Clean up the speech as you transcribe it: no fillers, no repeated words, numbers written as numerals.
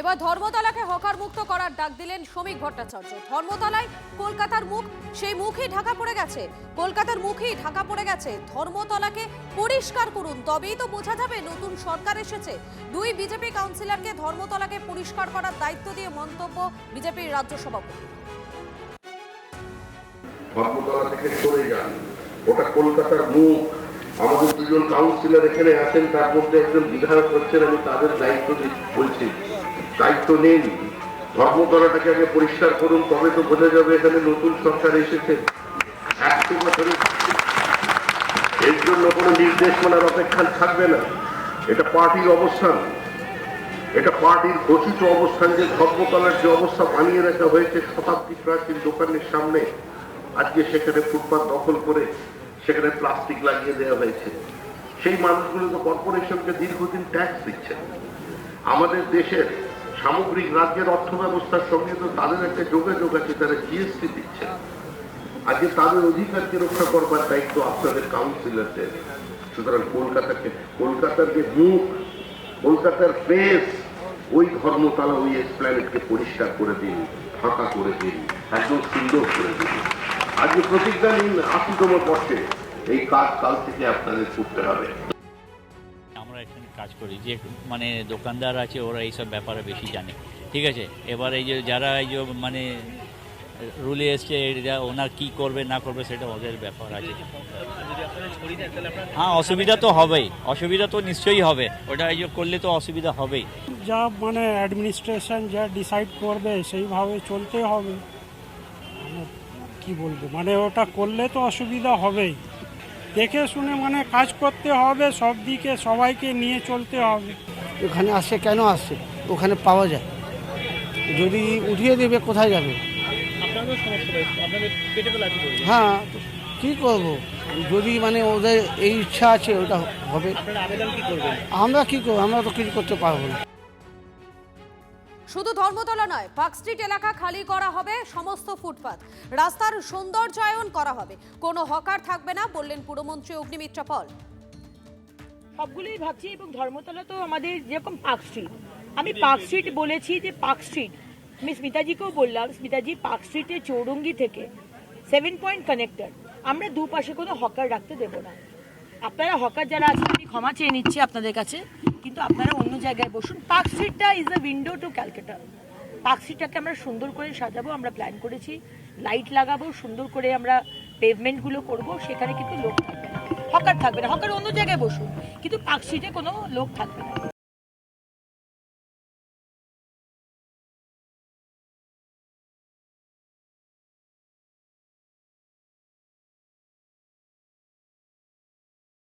এবার ধর্মতলাকে হকার মুক্ত করার ডাক দিলেন শ্রমিক ভট্টাচার্য। ধর্মতলায় কলকাতার মুখ, সেই মুখই ঢাকা পড়ে গেছে। কলকাতার মুখেই ঢাকা পড়ে গেছে। ধর্মতলাকে পরিষ্কার করুন, তবেই তো বোঝা যাবে নতুন সরকার এসেছে। দুই বিজেপি কাউন্সিলরকে ধর্মতলাকে পরিষ্কার করার দায়িত্ব দিয়ে মন্তব্য বিজেপির রাজ্য সভাপতি। ধর্মতলা থেকে সরে যান, ওটা কলকাতার মুখ। আমাদের দুজন কাউন্সিলর এখানে আছেন, তার মধ্যে একজন বিধায়ক হচ্ছেন, আমি তাদের দায়িত্ব বলছি, দায়িত্ব নেই। ধর্মতলাটাকে আগে পরিষ্কার করুন, তবে তো বোঝা যাবে এখানে নতুন সরকার এসেছে। 100 বছরের এর জন্য কোনো নির্দেশনার অপেক্ষা থাকবে না। এটা পার্টির অবস্থান, এটা পার্টির ঘোষিত অবস্থান যে ধর্মতলার যে অবস্থা বানিয়ে রাখা হয়েছে শতাব্দী প্রাচীন দোকানের সামনে, আজকে সেখানে ফুটপাত দখল করে সেখানে প্লাস্টিক লাগিয়ে দেওয়া হয়েছে। সেই মানুষগুলো তো কর্পোরেশনকে দীর্ঘদিন ট্যাক্স দিচ্ছে। আমাদের দেশের সামগ্রিক রাজ্যের অর্থ ব্যবস্থার সঙ্গে তো তাদের একটা যোগাযোগ আছে, তারা জিএসটি দিচ্ছে। আজকে তাদের অধিকারকে রক্ষা করবার দায়িত্ব আপনাদের কাউন্সিলরদের। সুতরাং কলকাতার যে মুখ, কলকাতার ফেস, ওই ধর্মতলা, ওই এসপ্ল্যানেডকে পরিষ্কার করে দিন, ফাঁকা করে দিন, একদম সুন্দর করে দিন। আজকে প্রতিজ্ঞা নিন 80তম বর্ষে এই কাজ কাল থেকে আপনাদের করতে হবে। আমরা এখানে কাজ করি, যে মানে দোকানদার আছে ওরা এইসব ব্যাপারে বেশি জানে, ঠিক আছে। এবার এই যে যারা এই যে মানে রুলে এসছে, ওনার কি করবে না করবে সেটা ওদের ব্যাপার আছে। হ্যাঁ, অসুবিধা তো হবেই, অসুবিধা তো নিশ্চয়ই হবে। ওটা এই যে করলে তো অসুবিধা হবেই। যা মানে অ্যাডমিনিস্ট্রেশন যা ডিসাইড করবে সেইভাবে চলতে হবে। কি বলবো, মানে ওটা করলে তো অসুবিধা হবেই। দেখে শুনে মানে কাজ করতে হবে, সব দিকে সবাইকে নিয়ে চলতে হবে। ওখানে আসছে কেন আসছে, ওখানে পাওয়া যায়, যদি উঠিয়ে দেবে কোথায় যাবে? হ্যাঁ, কি করব, যদি মানে ওদের এই ইচ্ছা আছে ওটা হবে। আমরা কি করবো, আমরা তো কিছু করতে পারবো না। শুধু ধর্মতলা নয়, পার্ক স্ট্রিট এলাকা খালি করা হবে, সমস্ত ফুটপাত, রাস্তার সৌন্দর্যায়ন করা হবে, কোনো হকার থাকবে না, বললেন পুরমন্ত্রী অগ্নিমিত্রা পল। সবগুলোই ভাবছি, এবং ধর্মতলা তো আমাদের যেরকম পার্ক স্ট্রিট, আমি পার্ক স্ট্রিট বলেছি যে পার্ক স্ট্রিট, আমি স্মিতাজিকেও বললাম, স্মিতাজি পার্ক স্ট্রিটের চৌরঙ্গি থেকে 7 পয়েন্ট কানেক্টর, আমরা দুপাশে কোনো হকার রাখতে দেবো না। আপনারা হকার যারা আছেন, আমি ক্ষমা চেয়ে নিচ্ছি আপনাদের কাছে, কিন্তু আপনারা অন্য জায়গায় বসুন। পার্ক স্ট্রিটটা is a window to Calcutta. Park স্ট্রিটটাকে আমরা সুন্দর করে সাজাবো, আমরা প্ল্যান করেছি, লাইট লাগাবো, সুন্দর করে আমরা পেভমেন্টগুলো করবো, সেখানে কিন্তু লোক থাকবে না, হকার থাকবে না। হকার অন্য জায়গায় বসুন, কিন্তু পার্ক স্ট্রিটে কোনো লোক থাকবে না।